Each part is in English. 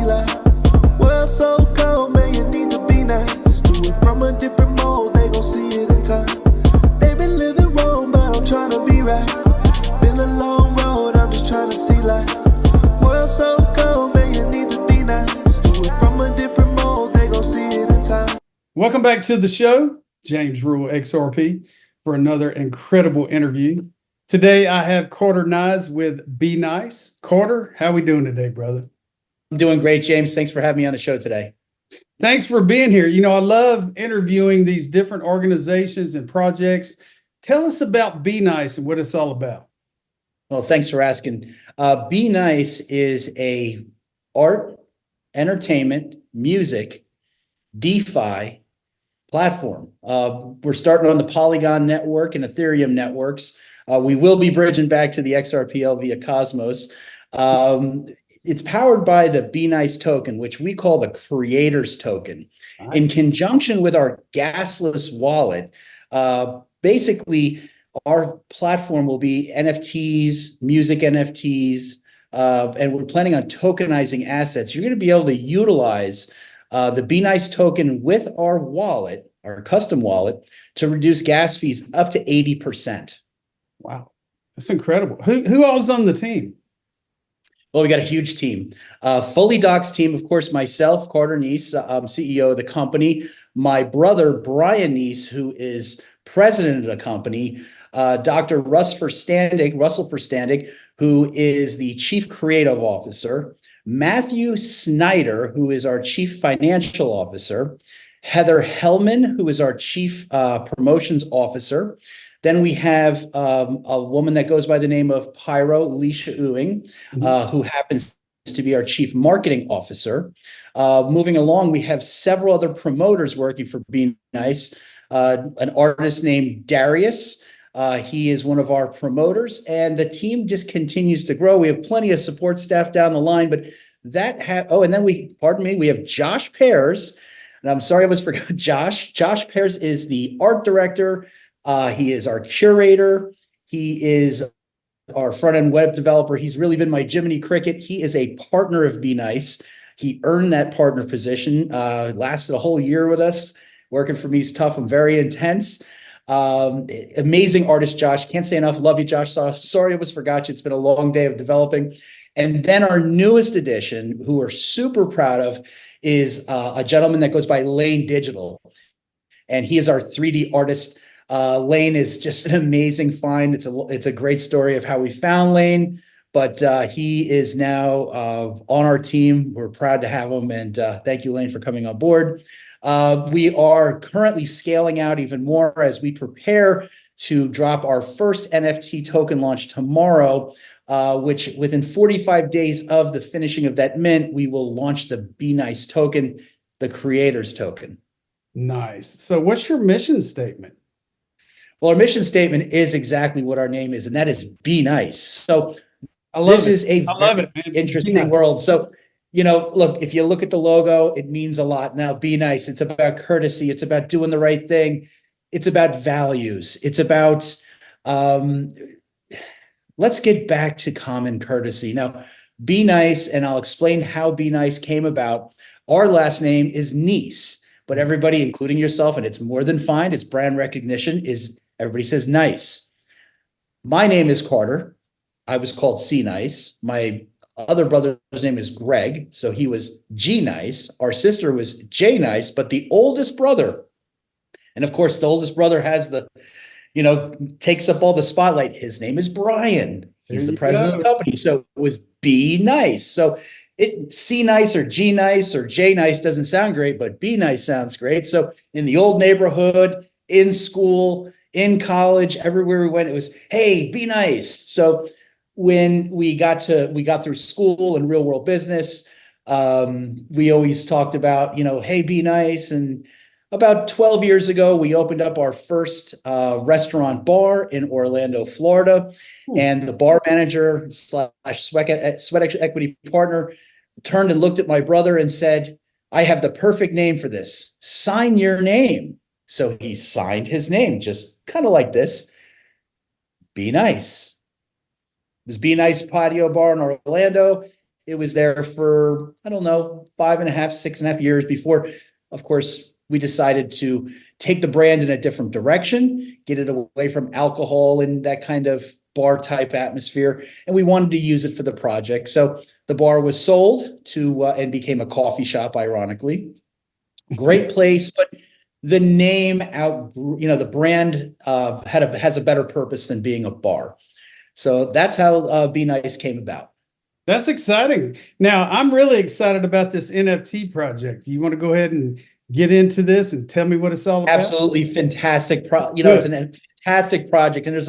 like, world so cold, man, you need to be nice. Do it from a different mode, they gon' see it in time. They been living wrong, but I'm trying to be right. Been a long road, I'm just trying to see life. World so cold, man, you need to be nice. Do it from a different mode, they gon' see it in time. Welcome back to the show, James Rule, XRP, for another incredible interview. Today, I have Carter Nies with BNice. Carter, how we doing today, brother? I'm doing great, James. Thanks for having me on the show today. Thanks for being here. You know, I love interviewing these different organizations and projects. Tell us about BNice and what it's all about. Well, thanks for asking. BNice is a art, entertainment, music, DeFi platform. We're starting on the Polygon network and Ethereum networks. We will be bridging back to the XRPL via Cosmos. It's powered by the BNice token, which we call the creators token. Nice. In conjunction with our gasless wallet, basically our platform will be NFTs, music NFTs, and we're planning on tokenizing assets. You're going to be able to utilize the BNice token with our wallet, our custom wallet, to reduce gas fees up to 80%. Wow, that's incredible. Who all is on the team? Well, we got a huge team, fully doxed team. Of course, myself, Carter Nies, I'm CEO of the company. My brother, Brian Nies, who is president of the company, Dr. Russell Verstandig, who is the chief creative officer, Matthew Snyder, who is our chief financial officer, Heather Hellman, who is our chief promotions officer. Then we have a woman that goes by the name of Pyro Leisha Ewing, who happens to be our chief marketing officer. Moving along, we have several other promoters working for BNice. An artist named Darius. He is one of our promoters, and the team just continues to grow. We have plenty of support staff down the line, but and then we have Josh Pears, and I'm sorry I almost forgot Josh. Josh Pears is the art director. He is our curator. He is our front-end web developer. He's really been my Jiminy Cricket. He is a partner of BNice. He earned that partner position, lasted a whole year with us. Working for me is tough and very intense. Amazing artist, Josh. Can't say enough. Love you, Josh. Sorry I almost forgot you. It's been a long day of developing. And then our newest addition, who we're super proud of, is a gentleman that goes by Lane Digital. And he is our 3D artist. Lane is just an amazing find. It's a great story of how we found Lane, but he is now on our team. We're proud to have him, and thank you, Lane, for coming on board. We are currently scaling out even more as we prepare to drop our first NFT token launch tomorrow, which within 45 days of the finishing of that mint, we will launch the BNice token, the creators token. Nice. So what's your mission statement? Well, our mission statement is exactly what our name is, and that is BNice. So this is a very interesting world. So, you know, look, if you look at the logo, it means a lot. Now, BNice, it's about courtesy. It's about doing the right thing. It's about values. It's about, let's get back to common courtesy. Now, BNice, and I'll explain how BNice came about. Our last name is Nies, but everybody, including yourself, and it's more than fine, it's brand recognition, everybody says nice. My name is Carter. I was called C Nice. My other brother's name is Greg, so he was G Nice. Our sister was J Nice, but the oldest brother, and of course, the oldest brother has takes up all the spotlight. His name is Brian. He's the president of the company, so it was BNice. So C Nice or G Nice or J Nice doesn't sound great, but BNice sounds great. So in the old neighborhood, in school, in college, everywhere we went, it was, hey, BNice. So when we got through school and real world business, we always talked about, hey, BNice. And about 12 years ago, we opened up our first restaurant bar in Orlando, Florida. And the bar manager / sweat equity partner turned and looked at my brother and said, I have the perfect name for this. Sign your name. So he signed his name, just kind of like this, BNice. It was BNice Patio Bar in Orlando. It was there for, I don't know, 5.5, 6.5 years before, of course, we decided to take the brand in a different direction, get it away from alcohol and that kind of bar type atmosphere. And we wanted to use it for the project. So the bar was sold to and became a coffee shop, ironically. Great place, but the name the brand has a better purpose than being a bar. So that's how BNice came about. That's exciting. Now, I'm really excited about this NFT project. Do you want to go ahead and get into this and tell me what it's all about? Absolutely fantastic. It's a fantastic project. And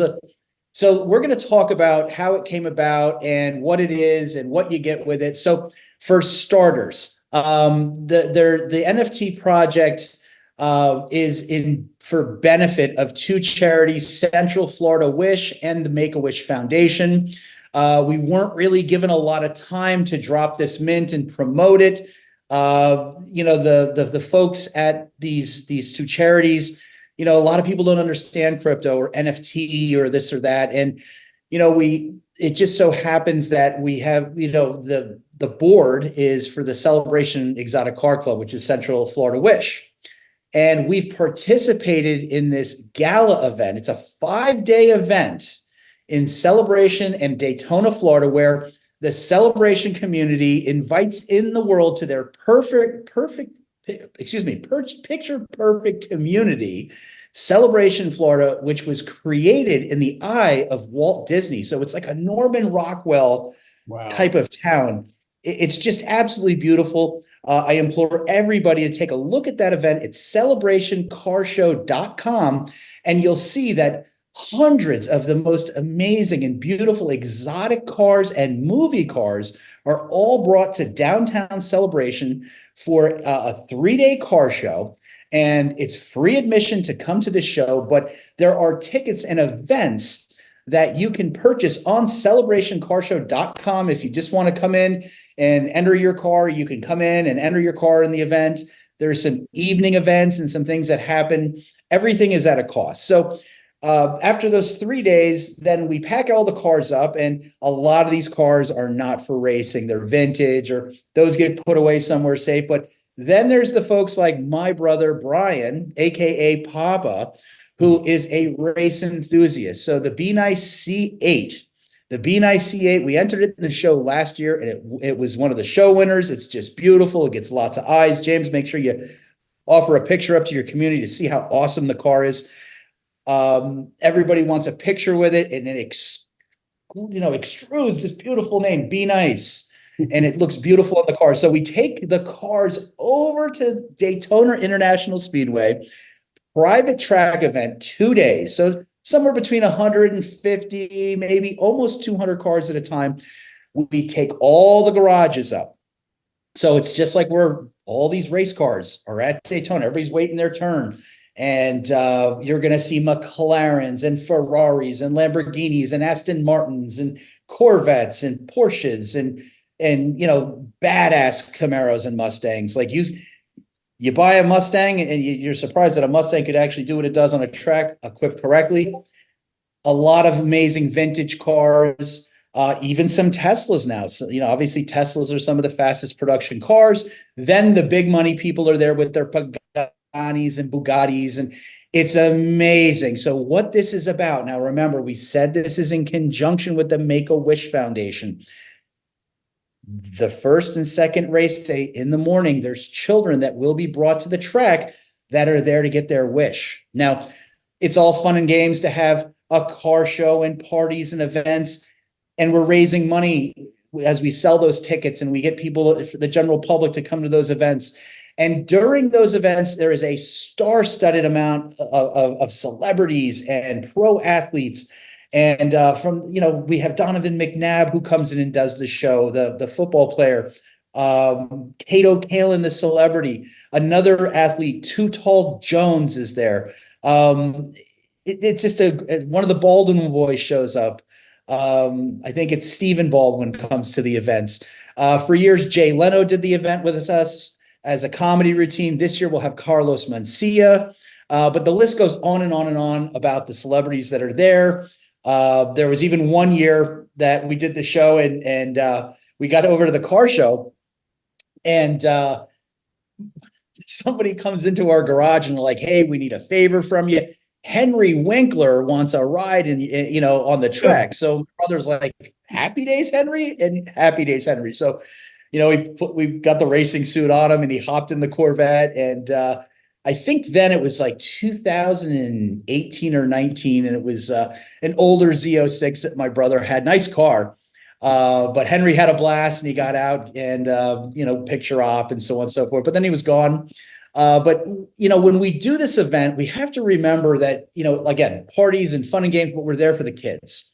so we're going to talk about how it came about and what it is and what you get with it. So for starters, the NFT project is for benefit of two charities, Central Florida Wish and the Make-A-Wish Foundation. We weren't really given a lot of time to drop this mint and promote it. The folks at these two charities, a lot of people don't understand crypto or NFT or this or that. And, it just so happens that we have, the board is for the Celebration Exotic Car Club, which is Central Florida Wish. And we've participated in this gala event. It's a 5-day event in Celebration and Daytona, Florida, where the Celebration community invites in the world to their picture perfect community, Celebration, Florida, which was created in the eye of Walt Disney. So it's like a Norman Rockwell type of town. It's just absolutely beautiful. I implore everybody to take a look at that event. It's celebrationcarshow.com, and you'll see that hundreds of the most amazing and beautiful exotic cars and movie cars are all brought to downtown Celebration for a 3-day car show. And it's free admission to come to the show, but there are tickets and events that you can purchase on celebrationcarshow.com. If you just want to come in and enter your car, you can come in and enter your car in the event. There's some evening events and some things that happen. Everything is at a cost. So after those 3 days, then we pack all the cars up, and a lot of these cars are not for racing. They're vintage, or those get put away somewhere safe. But then there's the folks like my brother, Brian, aka Papa, who is a race enthusiast. So the BNice C8, we entered it in the show last year, and it was one of the show winners. It's just beautiful. It gets lots of eyes. James, make sure you offer a picture up to your community to see how awesome the car is. Everybody wants a picture with it, and it extrudes this beautiful name, BNice, and it looks beautiful on the car. So we take the cars over to Daytona International Speedway, private track event, 2 days. So somewhere between 150, maybe almost 200 cars at a time. We take all the garages up. So it's just like where all these race cars are at Daytona. Everybody's waiting their turn. And you're going to see McLarens and Ferraris and Lamborghinis and Aston Martins and Corvettes and Porsches and badass Camaros and Mustangs. Like you buy a Mustang and you're surprised that a Mustang could actually do what it does on a track equipped correctly. A lot of amazing vintage cars, even some Teslas now. So, obviously Teslas are some of the fastest production cars. Then the big money people are there with their Pagani's and Bugattis, and it's amazing. So what this is about, now remember, we said this is in conjunction with the Make-A-Wish Foundation. The first and second race day in the morning, there's children that will be brought to the track that are there to get their wish. Now, it's all fun and games to have a car show and parties and events, and we're raising money as we sell those tickets, and we get people, the general public, to come to those events. And during those events, there is a star-studded amount of celebrities and pro athletes. And we have Donovan McNabb, who comes in and does the show, the football player, Kato Kalin, the celebrity, another athlete, Too Tall Jones is there. It's just one of the Baldwin boys shows up. I think it's Stephen Baldwin comes to the events. For years, Jay Leno did the event with us as a comedy routine. This year we'll have Carlos Mencia, but the list goes on and on and on about the celebrities that are there. There was even one year that we did the show and we got over to the car show, and somebody comes into our garage and they're like, "Hey, we need a favor from you. Henry Winkler wants a ride on the track." So my brother's like, "Happy days, Henry," and happy days, Henry. So, we got the racing suit on him and he hopped in the Corvette. And I think then it was like 2018 or 19, and it was an older Z06 that my brother had. Nice car. But Henry had a blast and he got out and, picture op and so on and so forth. But then he was gone. But when we do this event, we have to remember that, again, parties and fun and games, but we're there for the kids.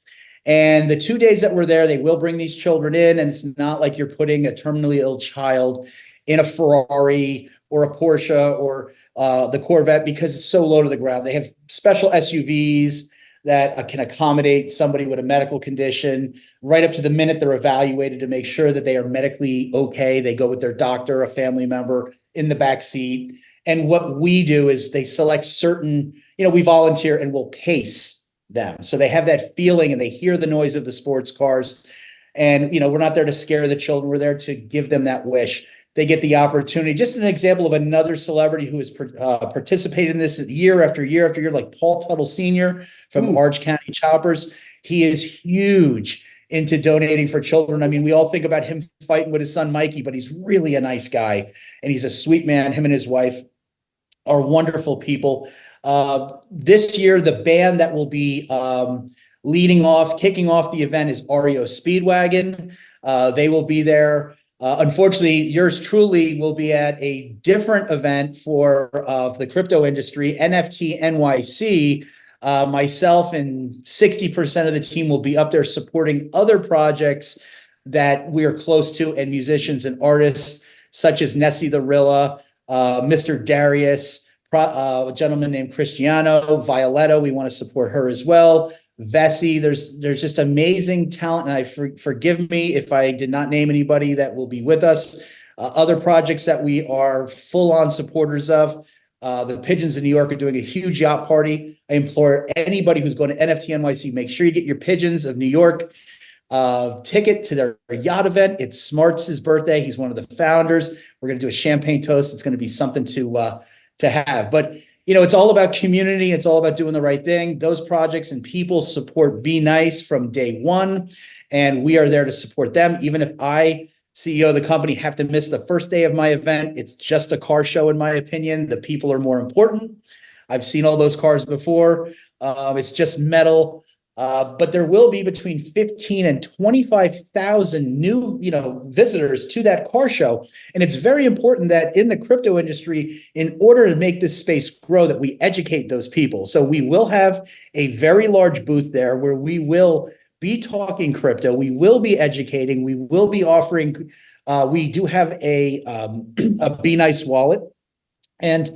And the 2 days that we're there, they will bring these children in, and it's not like you're putting a terminally ill child in a Ferrari or a Porsche or the Corvette, because it's so low to the ground. They have special SUVs that can accommodate somebody with a medical condition right up to the minute they're evaluated to make sure that they are medically okay. They go with their doctor, a family member in the back seat. And what we do is they select certain, we volunteer and we'll pace them. So they have that feeling and they hear the noise of the sports cars. And, we're not there to scare the children. We're there to give them that wish. They get the opportunity. Just an example of another celebrity who has participated in this year after year after year, like Paul Tuttle Sr. from Orange County Choppers. He is huge into donating for children. I mean, we all think about him fighting with his son, Mikey, but he's really a nice guy and he's a sweet man. Him and his wife are wonderful people. This year, the band that will be kicking off the event is REO Speedwagon. They will be there. Unfortunately, yours truly will be at a different event for the crypto industry, NFT NYC. Myself and 60% of the team will be up there supporting other projects that we are close to, and musicians and artists such as Nessie the Rilla, Mr. Darius, a gentleman named Cristiano, Violetta. We want to support her as well. Vessi, there's just amazing talent, and forgive me if I did not name anybody that will be with us. Other projects that we are full-on supporters of. The Pigeons in New York are doing a huge yacht party. I implore anybody who's going to NFT NYC, make sure you get your Pigeons of New York ticket to their yacht event. It's Smarts' birthday. He's one of the founders. We're going to do a champagne toast. It's going to be something to have. But it's all about community. It's all about doing the right thing. Those projects and people support BNice from day one, and we are there to support them. Even if I, CEO of the company, have to miss the first day of my event, it's just a car show, in my opinion. The people are more important. I've seen all those cars before. It's just metal. But there will be between 15 and 25,000 new, visitors to that car show. And it's very important that in the crypto industry, in order to make this space grow, that we educate those people. So we will have a very large booth there where we will be talking crypto. We will be educating. We will be offering, we do have a BNice wallet. And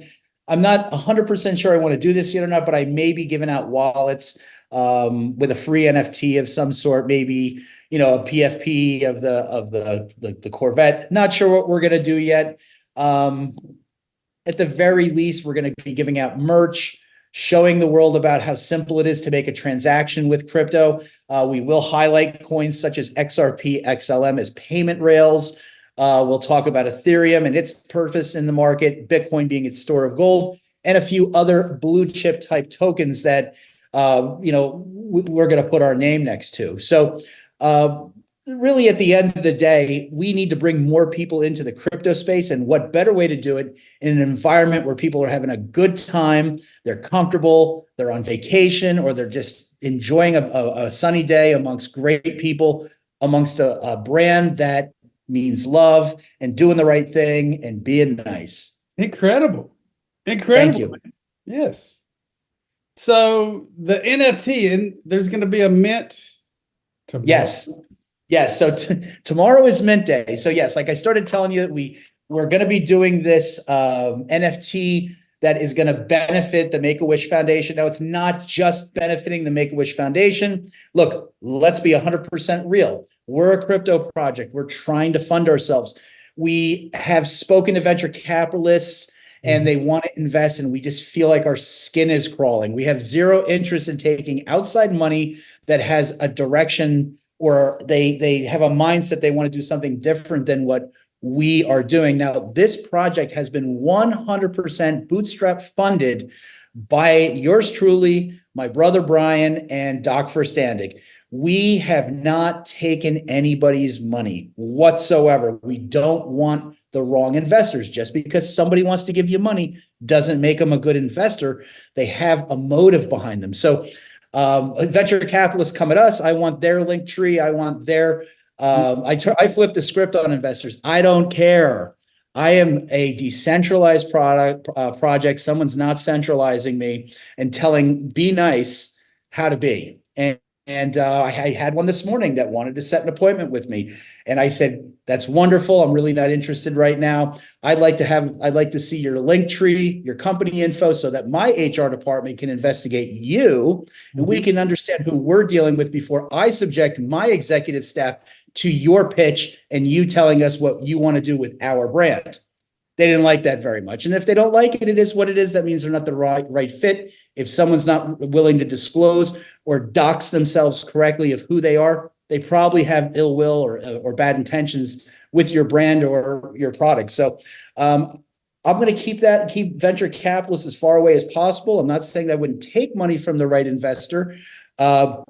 I'm not 100% sure I want to do this yet or not, but I may be giving out wallets with a free NFT of some sort, maybe, a PFP of the Corvette. Not sure what we're going to do yet. At the very least, we're going to be giving out merch, showing the world about how simple it is to make a transaction with crypto. We will highlight coins such as XRP, XLM as payment rails. We'll talk about Ethereum and its purpose in the market, Bitcoin being its store of gold, and a few other blue chip type tokens that we're going to put our name next to. So really, at the end of the day, we need to bring more people into the crypto space. And what better way to do it in an environment where people are having a good time, they're comfortable, they're on vacation, or they're just enjoying a sunny day amongst great people, amongst a brand that means love and doing the right thing and being nice. Incredible. Thank you. Yes. So the NFT, and there's going to be a mint tomorrow. Yes. So tomorrow is mint day. So yes, like I started telling you, we're going to be doing this NFT that is going to benefit the Make-A-Wish Foundation. Now, it's not just benefiting the Make-A-Wish Foundation. Look, let's be 100% real. We're a crypto project. We're trying to fund ourselves. We have spoken to venture capitalists and they want to invest, and we just feel like our skin is crawling. We have zero interest in taking outside money that has a direction or they have a mindset they want to do something different than what we are doing. Now, this project has been 100% bootstrap funded by yours truly, my brother Brian, and Doc Verstandig. We have not taken anybody's money whatsoever. We don't want the wrong investors. Just because somebody wants to give you money doesn't make them a good investor. They have a motive behind them. So venture capitalists come at us. I want their link tree. I want their, I flip the script on investors. I don't care. I am a decentralized project. Someone's not centralizing me and telling BNice how to be. And I had one this morning that wanted to set an appointment with me. And I said, that's wonderful. I'm really not interested right now. I'd like to see your link tree, your company info, so that my HR department can investigate you and we can understand who we're dealing with before I subject my executive staff to your pitch and you telling us what you want to do with our brand. They didn't like that very much. And if they don't like it, it is what it is. That means they're not the right fit. If someone's not willing to disclose or dox themselves correctly of who they are, they probably have ill will or bad intentions with your brand or your product. So I'm going to keep venture capitalists as far away as possible. I'm not saying that I wouldn't take money from the right investor, but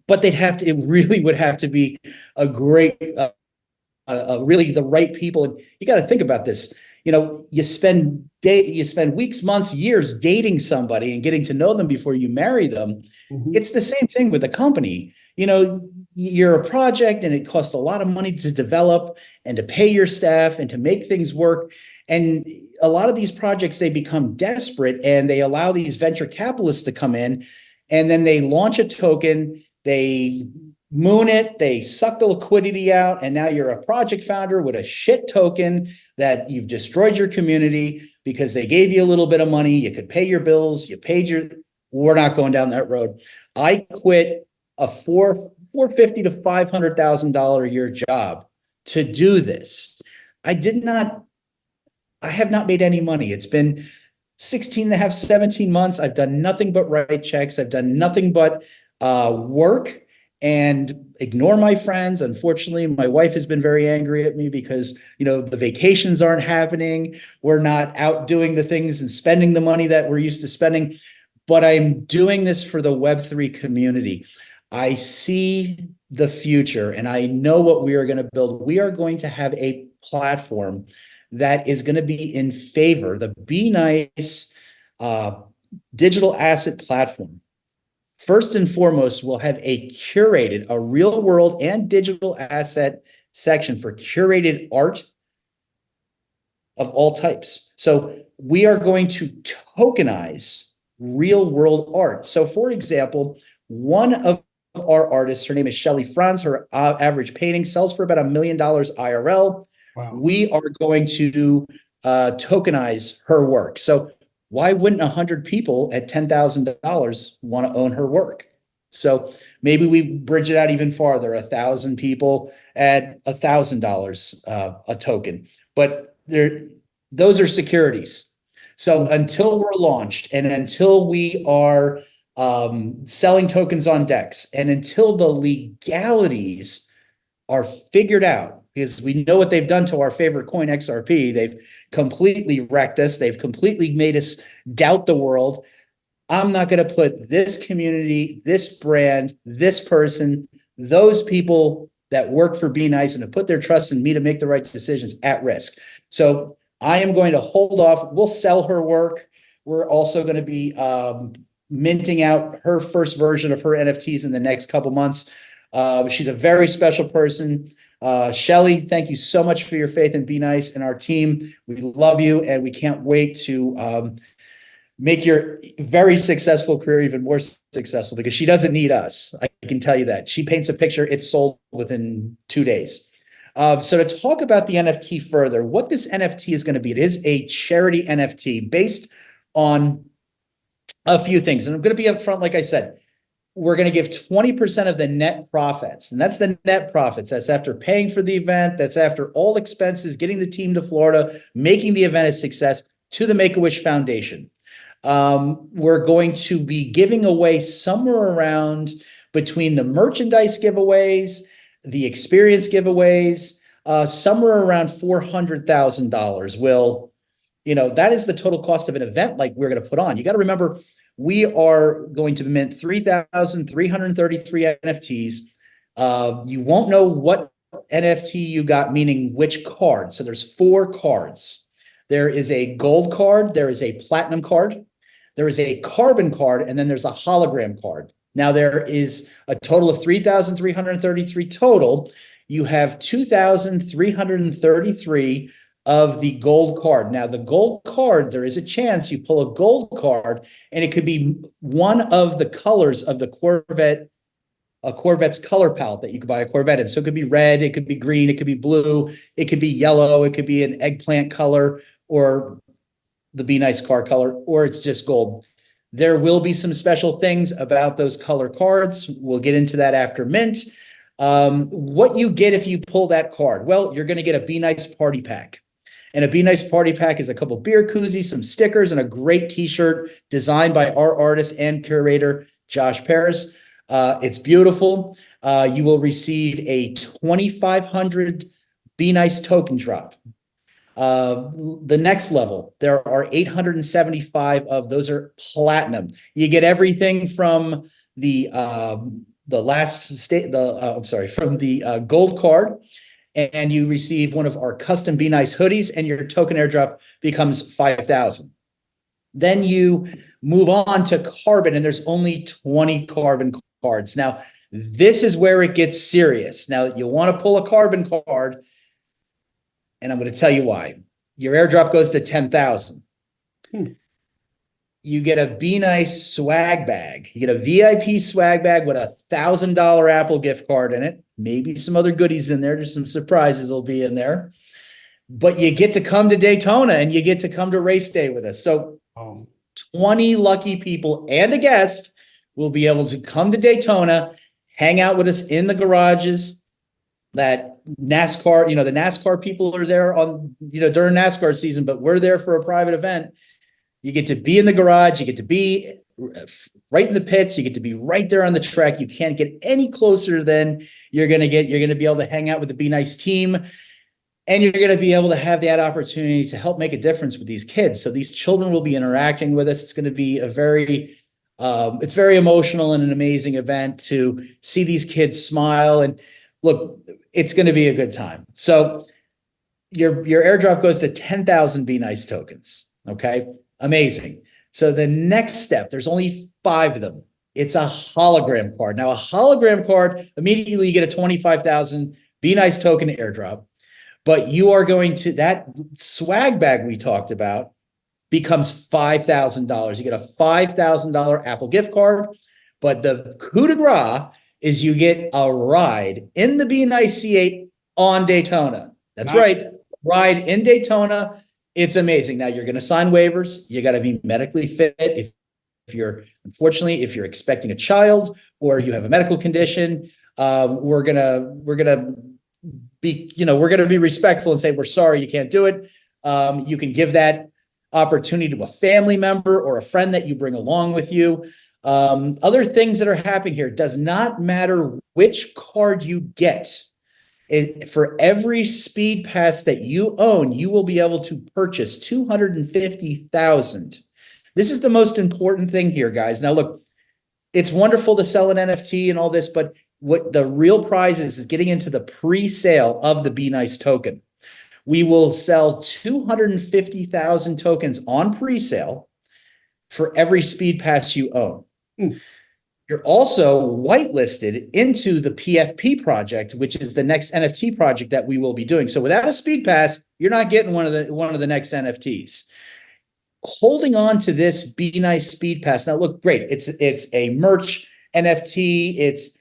it really would have to be a great really the right people. And you got to think about this. You spend weeks, months, years dating somebody and getting to know them before you marry them. It's the same thing with a company. You're a project and it costs a lot of money to develop and to pay your staff and to make things work. And a lot of these projects, they become desperate and they allow these venture capitalists to come in and then they launch a token. They moon it, they suck the liquidity out, and now you're a project founder with a shit token that you've destroyed your community because they gave you a little bit of money, you could pay your bills, we're not going down that road. I quit a $450,000 to $500,000 a year job to do this. I have not made any money. It's been 16 and a half, 17 months. I've done nothing but write checks. I've done nothing but work and ignore my friends. Unfortunately, my wife has been very angry at me because, the vacations aren't happening. We're not out doing the things and spending the money that we're used to spending. But I'm doing this for the Web3 community. I see the future and I know what we are going to build. We are going to have a platform that is going to be in favor, the BNice digital asset platform. First and foremost, we'll have a real world and digital asset section for curated art of all types. So we are going to tokenize real world art. So for example, one of our artists, her name is Shelly Franz, her average painting sells for about $1 million IRL. Wow. We are going to tokenize her work. So why wouldn't 100 people at $10,000 want to own her work? So maybe we bridge it out even farther, 1,000 people at $1,000 a token. But those are securities. So until we're launched and until we are selling tokens on DEX and until the legalities are figured out, because we know what they've done to our favorite coin, XRP. They've completely wrecked us. They've completely made us doubt the world. I'm not going to put this community, this brand, this person, those people that work for BNice and to put their trust in me to make the right decisions at risk. So I am going to hold off. We'll sell her work. We're also going to be minting out her first version of her NFTs in the next couple months. She's a very special person. Shelly, thank you so much for your faith in BNice and our team. We love you and we can't wait to make your very successful career even more successful because she doesn't need us. I can tell you that. She paints a picture, it's sold within 2 days. So to talk about the NFT further, what this NFT is going to be, it is a charity NFT based on a few things. And I'm going to be upfront, like I said, we're going to give 20% of the net profits. And that's the net profits. That's after paying for the event. That's after all expenses, getting the team to Florida, making the event a success to the Make-A-Wish Foundation. We're going to be giving away somewhere around between the merchandise giveaways, the experience giveaways, somewhere around $400,000 will, that is the total cost of an event like we're going to put on. You got to remember, we are going to mint 3,333 NFTs. You won't know what NFT you got, meaning which card. So there's 4 cards. There is a gold card, there is a platinum card, there is a carbon card, and then there's a hologram card. Now there is a total of 3,333 total. You have 2,333 of the gold card. Now the gold card, there is a chance you pull a gold card and it could be one of the colors of the Corvette's color palette that you could buy a Corvette in. So it could be red, it could be green, it could be blue, it could be yellow, it could be an eggplant color, or the BNice car color, or it's just gold. There will be some special things about those color cards. We'll get into that after mint. What you get if you pull that card? Well, you're going to get a BNice party pack. And a BNice party pack is a couple beer koozies, some stickers, and a great t-shirt designed by our artist and curator, Josh Paris. It's beautiful. You will receive a 2,500 BNice token drop. The next level, there are 875 of those are platinum. You get everything from the gold card, and you receive one of our custom BNice hoodies, and your token airdrop becomes 5,000. Then you move on to carbon, and there's only 20 carbon cards. Now, this is where it gets serious. Now, you want to pull a carbon card, and I'm going to tell you why. Your airdrop goes to 10,000. You get a BNice swag bag. You get a VIP swag bag with a $1,000 Apple gift card in it. Maybe some other goodies in there. There's some surprises will be in there. But you get to come to Daytona and you get to come to race day with us. So 20 lucky people and a guest will be able to come to Daytona, hang out with us in the garages. That NASCAR, the NASCAR people are there on, during NASCAR season, but we're there for a private event. You get to be in the garage. You get to be right in the pits. You get to be right there on the track. You can't get any closer than you're going to get. You're going to be able to hang out with the BNice team, and you're going to be able to have that opportunity to help make a difference with these kids. So these children will be interacting with us. It's going to be it's very emotional and an amazing event to see these kids smile. And look, it's going to be a good time. So your airdrop goes to 10,000 BNice tokens. Okay. Amazing. So the next step, there's only 5 of them. It's a hologram card. Now, a hologram card, immediately you get a 25,000 BNice token airdrop, but you are going to, that swag bag we talked about becomes $5,000. You get a $5,000 Apple gift card, but the coup de grace is you get a ride in the BNice C8 on Daytona. That's right. Ride in Daytona. It's amazing. Now you're going to sign waivers. You got to be medically fit. If you're expecting a child or you have a medical condition, we're going to be respectful and say, we're sorry, you can't do it. You can give that opportunity to a family member or a friend that you bring along with you. Other things that are happening here, it does not matter which card you get. For every speed pass that you own, you will be able to purchase 250,000. This is the most important thing here, guys. Now, look, it's wonderful to sell an NFT and all this, but what the real prize is getting into the pre-sale of the BNice token. We will sell 250,000 tokens on pre-sale for every speed pass you own. You're also whitelisted into the PFP project, which is the next NFT project that we will be doing. So without a speed pass, you're not getting one of the next NFTs. Holding on to this BNice speed pass. Now, look, great. It's a merch NFT. It's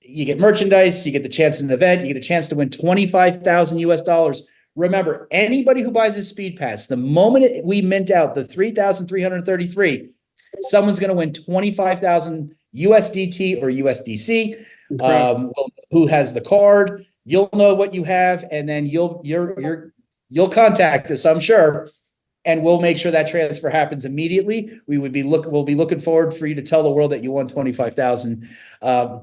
you get merchandise. You get the chance in the event. You get a chance to win 25,000 US dollars. Remember, anybody who buys a speed pass, the moment we mint out the 3,333. Someone's going to win 25,000 USDT or USDC. Who has the card? You'll know what you have, and then you'll contact us, I'm sure, and we'll make sure that transfer happens immediately. We'll be looking forward for you to tell the world that you won 25,000,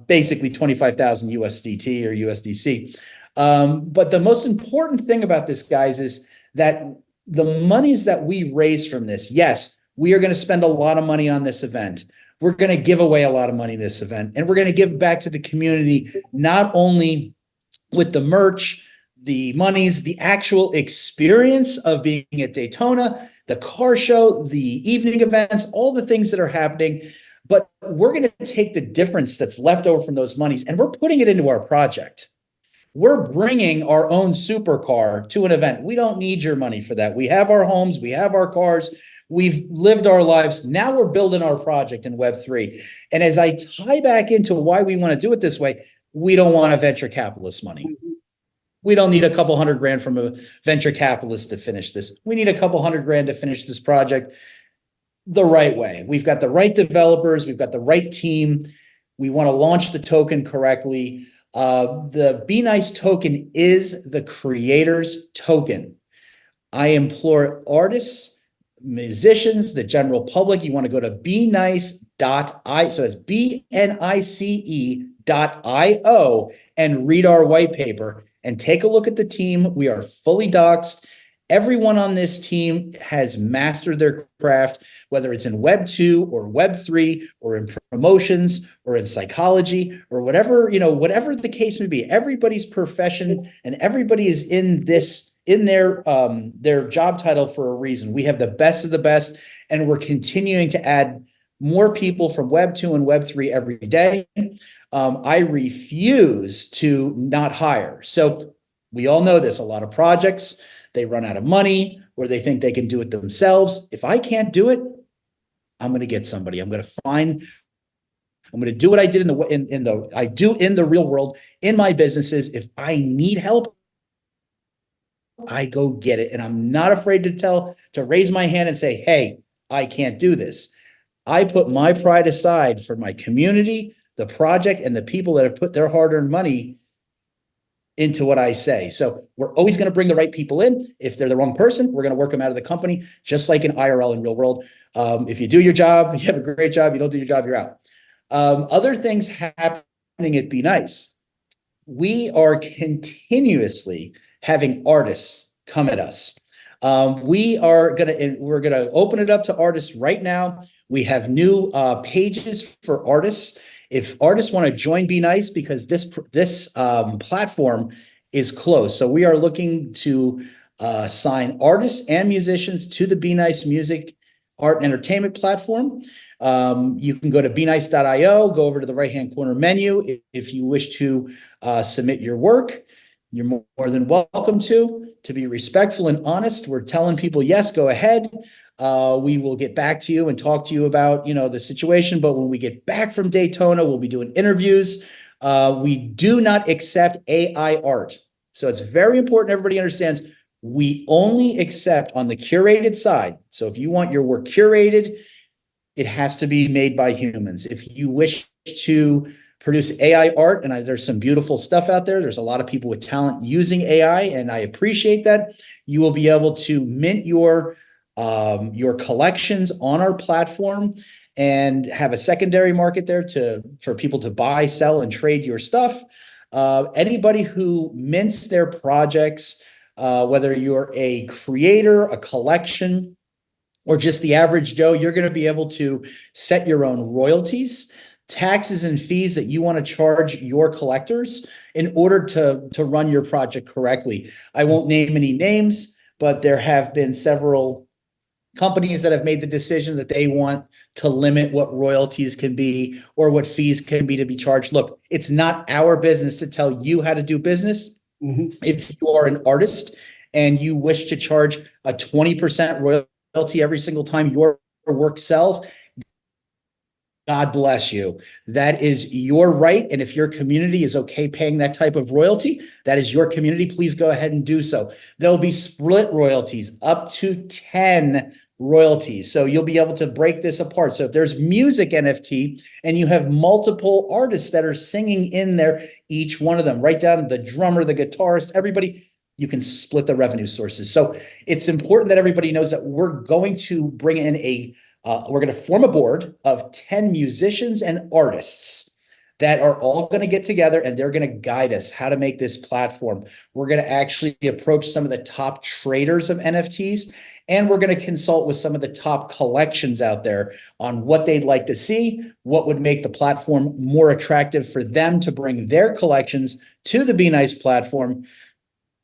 basically 25,000 USDT or USDC. But the most important thing about this, guys, is that the monies that we raise from this, yes, we are going to spend a lot of money on this event. We're going to give away a lot of money in this event, and we're going to give back to the community, not only with the merch, the monies, the actual experience of being at Daytona, the car show, the evening events, all the things that are happening. But we're going to take the difference that's left over from those monies, and we're putting it into our project. We're bringing our own supercar to an event. We don't need your money for that. We have our homes, we have our cars, we've lived our lives. Now we're building our project in Web3. And as I tie back into why we want to do it this way, we don't want a venture capitalist money. We don't need a couple $100 grand from a venture capitalist to finish this. We need a couple $100 grand to finish this project the right way. We've got the right developers. We've got the right team. We want to launch the token correctly. The BNice token is the creator's token. I implore artists, musicians, the general public, you want to go to BNice.io. So it's BNice.io and read our white paper and take a look at the team. We are fully doxed. Everyone on this team has mastered their craft, whether it's in Web 2 or Web 3 or in promotions or in psychology or whatever, whatever the case may be. Everybody's profession and everybody is in their job title for a reason. We have the best of the best, and we're continuing to add more people from Web 2 and Web 3 every day. I refuse to not hire. So we all know this, a lot of projects, they run out of money or they think they can do it themselves. If I can't do it, I'm going to get somebody. I'm going to do what I did in the real world, in my businesses. If I need help, I go get it. And I'm not afraid to raise my hand and say, hey, I can't do this. I put my pride aside for my community, the project, and the people that have put their hard-earned money into what I say. So we're always going to bring the right people in. If they're the wrong person, we're going to work them out of the company, just like in IRL in real world. If you do your job, you have a great job. You don't do your job, you're out. Other things happening at BNice. We are continuously having artists come at us. We're gonna open it up to artists right now. We have new pages for artists. If artists want to join BNice, because this platform is closed, so we are looking to sign artists and musicians to the BNice Music, Art, and Entertainment platform. You can go to bnice.io, go over to the right-hand corner menu. If you wish to submit your work, you're more than welcome to be respectful and honest. We're telling people, yes, go ahead. We will get back to you and talk to you about, the situation. But when we get back from Daytona, we'll be doing interviews. We do not accept AI art. So it's very important everybody understands we only accept on the curated side. So if you want your work curated, it has to be made by humans. If you wish to produce AI art, and there's some beautiful stuff out there. There's a lot of people with talent using AI, and I appreciate that. You will be able to mint your collections on our platform and have a secondary market there for people to buy, sell, and trade your stuff. Anybody who mints their projects, whether you're a creator, a collection, or just the average Joe, you're going to be able to set your own royalties, taxes, and fees that you want to charge your collectors in order to run your project correctly. I won't name any names, but there have been several companies that have made the decision that they want to limit what royalties can be or what fees can be to be charged. Look, it's not our business to tell you how to do business. Mm-hmm. If you are an artist and you wish to charge a 20% royalty every single time your work sells, God bless you. That is your right. And if your community is okay paying that type of royalty, that is your community. Please go ahead and do so. There'll be split royalties, up to 10 royalties. So you'll be able to break this apart. So if there's music NFT and you have multiple artists that are singing in there, each one of them, right down the drummer, the guitarist, everybody, you can split the revenue sources. So it's important that everybody knows that we're going to bring in we're going to form a board of 10 musicians and artists that are all going to get together, and they're going to guide us how to make this platform. We're going to actually approach some of the top traders of NFTs, and we're going to consult with some of the top collections out there on what they'd like to see, what would make the platform more attractive for them to bring their collections to the BNice platform.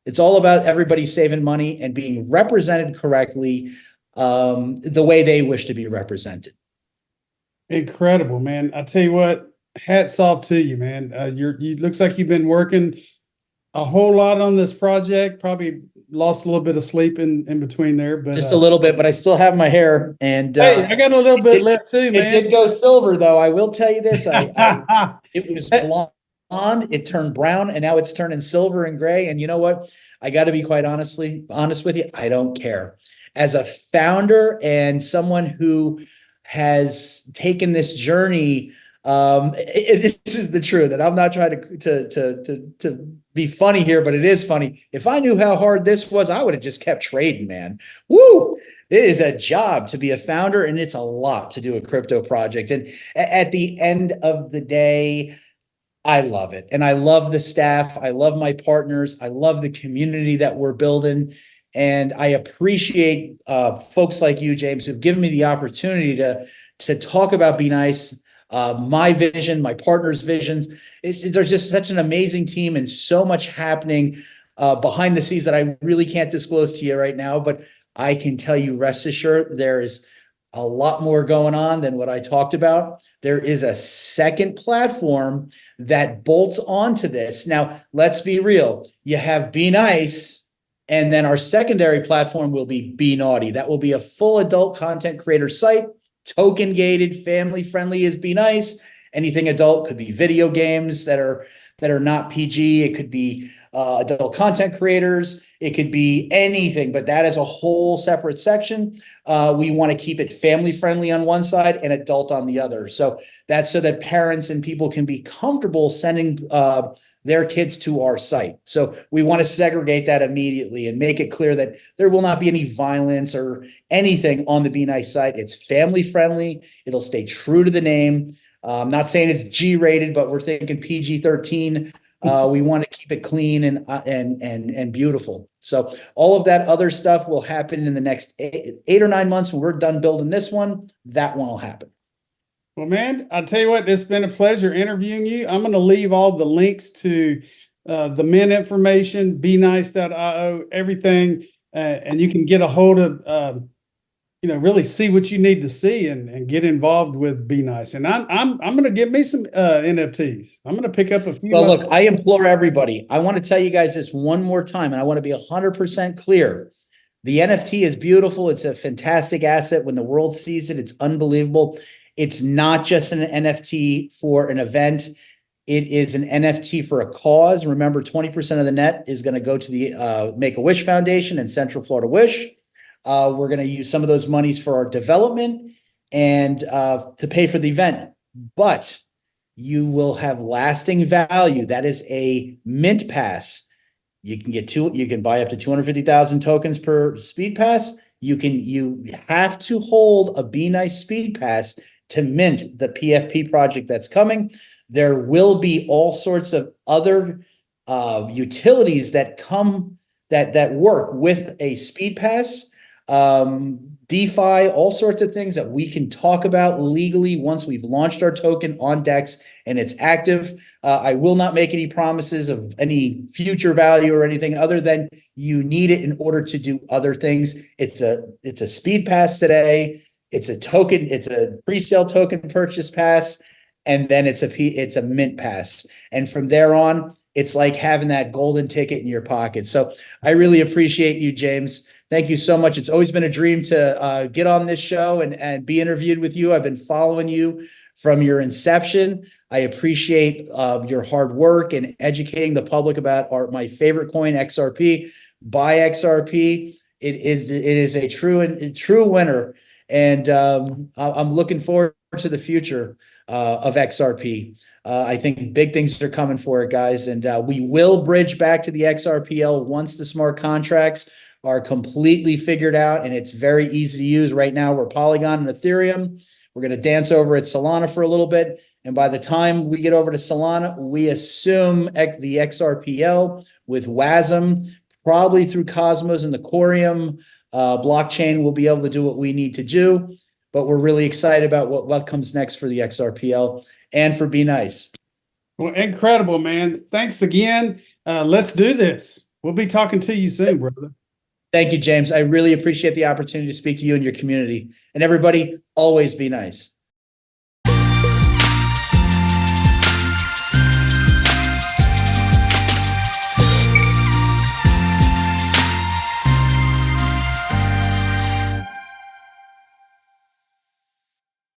It's all about everybody saving money and being represented correctly, the way they wish to be represented. Incredible, man. I tell you what, hats off to you, man. You looks like you've been working a whole lot on this project. Probably lost a little bit of sleep in between there, but just a little bit. But I still have my hair, and hey, I got a little bit left too, man. It did go silver, though. I will tell you this: it was blonde, it turned brown, and now it's turning silver and gray. And you know what? I got to be quite honest with you. I don't care. As a founder and someone who has taken this journey, this is the truth, and I'm not trying to be funny here, but it is funny. If I knew how hard this was, I would have just kept trading, man. Woo! It is a job to be a founder, and it's a lot to do a crypto project. And at the end of the day, I love it. And I love the staff. I love my partners. I love the community that we're building. And I appreciate folks like you, James, who've given me the opportunity to talk about BNice, my vision, my partner's visions. There's just such an amazing team and so much happening behind the scenes that I really can't disclose to you right now. But I can tell you, rest assured, there is a lot more going on than what I talked about. There is a second platform that bolts onto this. Now, let's be real. You have BNice, and then our secondary platform will be BNaughty. That will be a full adult content creator site, token gated, family friendly as BNice. Anything adult, could be video games that are not PG. It could be adult content creators. It could be anything, but that is a whole separate section. We want to keep it family friendly on one side and adult on the other. So that's so that parents and people can be comfortable sending their kids to our site. So we want to segregate that immediately and make it clear that there will not be any violence or anything on the BNice site. It's family friendly. It'll stay true to the name. I'm not saying it's G-rated, but we're thinking PG-13. We want to keep it clean and beautiful. So all of that other stuff will happen in the next 8 or 9 months. When we're done building this one, that one will happen. Well, man, I'll tell you what, it's been a pleasure interviewing you. I'm going to leave all the links to the mint information, bnice.io, everything, and you can get a hold of, really see what you need to see and get involved with BNice. And I'm going to get me some NFTs. I'm going to pick up a few. Well, look, I implore everybody. I want to tell you guys this one more time, and I want to be 100% clear. The NFT is beautiful. It's a fantastic asset. When the world sees it, it's unbelievable. It's not just an NFT for an event. It is an NFT for a cause. Remember, 20% of the net is going to go to the Make-A-Wish Foundation and Central Florida Wish. We're going to use some of those monies for our development and to pay for the event. But you will have lasting value. That is a mint pass. You can buy up to 250,000 tokens per speed pass. You have to hold a BNice speed pass to mint the PFP project that's coming. There will be all sorts of other utilities that come that work with a speed pass, DeFi, all sorts of things that we can talk about legally once we've launched our token on DEX and it's active. I will not make any promises of any future value or anything other than you need it in order to do other things. It's a speed pass today. It's a token. It's a pre-sale token purchase pass, and then it's a mint pass. And from there on, it's like having that golden ticket in your pocket. So I really appreciate you, James. Thank you so much. It's always been a dream to get on this show and be interviewed with you. I've been following you from your inception. I appreciate your hard work and educating the public about my favorite coin, XRP. Buy XRP. It is a true winner. And I'm looking forward to the future of XRP. I think big things are coming for it, guys. And we will bridge back to the XRPL once the smart contracts are completely figured out and it's very easy to use. Right now, we're Polygon and Ethereum. We're going to dance over at Solana for a little bit. And by the time we get over to Solana, we assume the XRPL with WASM, probably through Cosmos and the Corium blockchain, will be able to do what we need to do. But we're really excited about what comes next for the XRPL and for BNice. Well, incredible, man. Thanks again. Let's do this. We'll be talking to you soon, brother. Thank you, James. I really appreciate the opportunity to speak to you and your community. And everybody, always be nice.